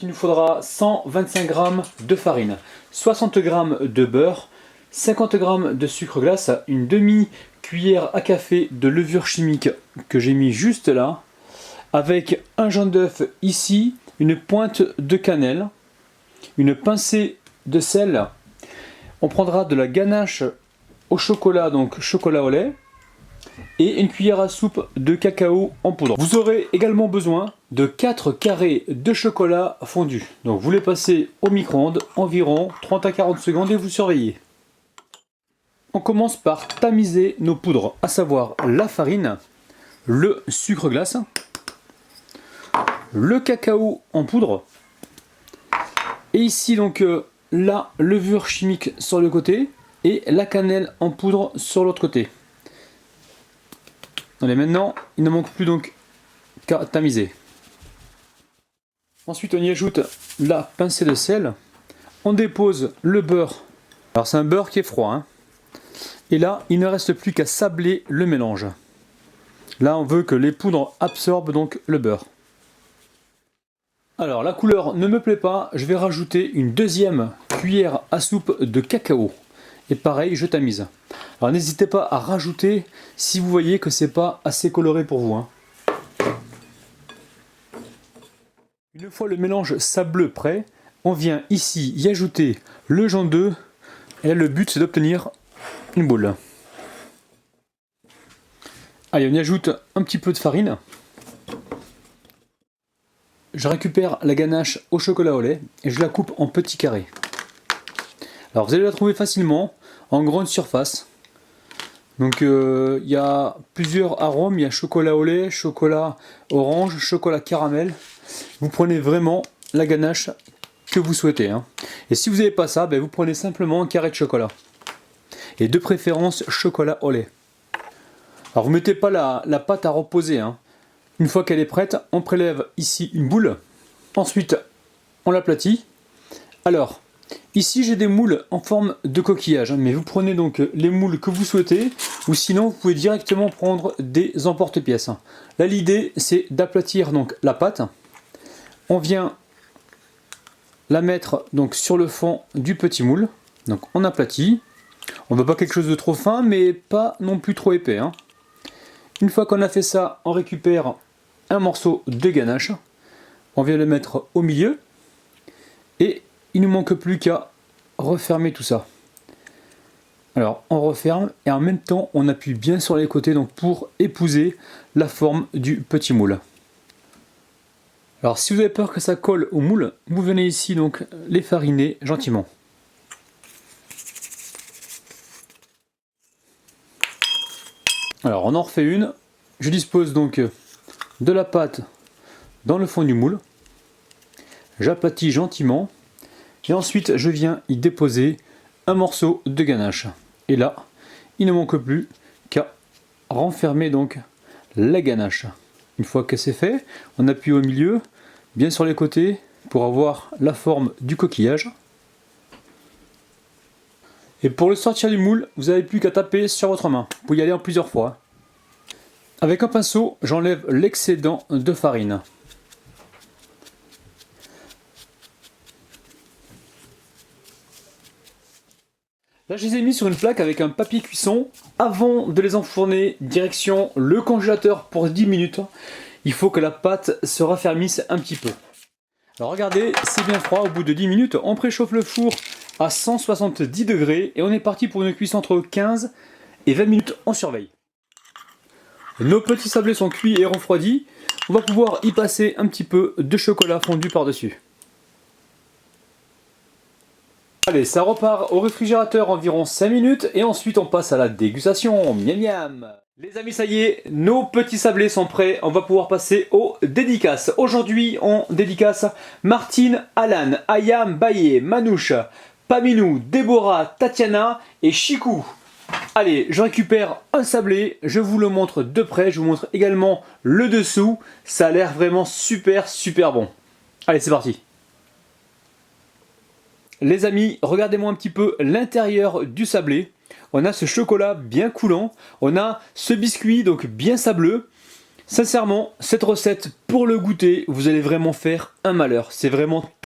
Il nous faudra 125 g de farine, 60 g de beurre, 50 g de sucre glace, une demi-cuillère à café de levure chimique que j'ai mis juste là, avec un jaune d'œuf ici, une pointe de cannelle, une pincée de sel. On prendra de la ganache au chocolat, donc chocolat au lait, et une cuillère à soupe de cacao en poudre. Vous aurez également besoin de 4 carrés de chocolat fondu. Donc vous les passez au micro-ondes environ 30 à 40 secondes et vous surveillez. On commence par tamiser nos poudres, à savoir la farine, le sucre glace, le cacao en poudre, et ici donc la levure chimique sur le côté et la cannelle en poudre sur l'autre côté. Allez, maintenant, il ne manque plus donc qu'à tamiser. Ensuite, on y ajoute la pincée de sel. On dépose le beurre. Alors, c'est un beurre qui est froid, hein. Et là, il ne reste plus qu'à sabler le mélange. Là, on veut que les poudres absorbent donc le beurre. Alors, la couleur ne me plaît pas. Je vais rajouter une deuxième cuillère à soupe de cacao. Et pareil, je tamise. Alors n'hésitez pas à rajouter si vous voyez que c'est pas assez coloré pour vous, hein. Une fois le mélange sableux prêt, on vient ici y ajouter le jaune d'œuf. Et là, le but c'est d'obtenir une boule. Allez, on y ajoute un petit peu de farine. Je récupère la ganache au chocolat au lait et je la coupe en petits carrés. Alors vous allez la trouver facilement en grande surface. Donc il y a plusieurs arômes, il y a chocolat au lait, chocolat orange, chocolat caramel. Vous prenez vraiment la ganache que vous souhaitez, hein. Et si vous n'avez pas ça, vous prenez simplement un carré de chocolat. Et de préférence chocolat au lait. Alors vous ne mettez pas la pâte à reposer, hein. Une fois qu'elle est prête, on prélève ici une boule. Ensuite, on l'aplatit. Alors, ici j'ai des moules en forme de coquillage, mais vous prenez donc les moules que vous souhaitez, ou sinon vous pouvez directement prendre des emporte-pièces. Là l'idée c'est d'aplatir donc la pâte. On vient la mettre donc sur le fond du petit moule. Donc on aplatit. On ne veut pas quelque chose de trop fin, mais pas non plus trop épais, hein. Une fois qu'on a fait ça, on récupère un morceau de ganache. On vient le mettre au milieu. Et il ne nous manque plus qu'à refermer tout ça. Alors on referme et en même temps on appuie bien sur les côtés donc pour épouser la forme du petit moule. Alors si vous avez peur que ça colle au moule, vous venez ici donc les fariner gentiment. Alors on en refait une. Je dispose donc de la pâte dans le fond du moule. J'aplatis gentiment. Et ensuite, je viens y déposer un morceau de ganache. Et là, il ne manque plus qu'à renfermer donc la ganache. Une fois que c'est fait, on appuie au milieu, bien sur les côtés, pour avoir la forme du coquillage. Et pour le sortir du moule, vous n'avez plus qu'à taper sur votre main. Vous pouvez y aller en plusieurs fois. Avec un pinceau, j'enlève l'excédent de farine. Là, je les ai mis sur une plaque avec un papier cuisson. Avant de les enfourner, direction le congélateur pour 10 minutes. Il faut que la pâte se raffermisse un petit peu. Alors regardez, c'est bien froid. Au bout de 10 minutes, on préchauffe le four à 170 degrés et on est parti pour une cuisson entre 15 et 20 minutes. On surveille. Nos petits sablés sont cuits et refroidis. On va pouvoir y passer un petit peu de chocolat fondu par-dessus. Allez, ça repart au réfrigérateur environ 5 minutes et ensuite on passe à la dégustation. Miam miam. Les amis, ça y est, nos petits sablés sont prêts. On va pouvoir passer aux dédicaces. Aujourd'hui, on dédicace Martine, Alan, Ayam, Baye, Manouche, Paminou, Déborah, Tatiana et Chikou. Allez, je récupère un sablé, je vous le montre de près, je vous montre également le dessous. Ça a l'air vraiment super bon. Allez, c'est parti. Les amis, regardez-moi un petit peu l'intérieur du sablé. On a ce chocolat bien coulant, on a ce biscuit donc bien sableux. Sincèrement, cette recette, pour le goûter, vous allez vraiment faire un malheur. C'est vraiment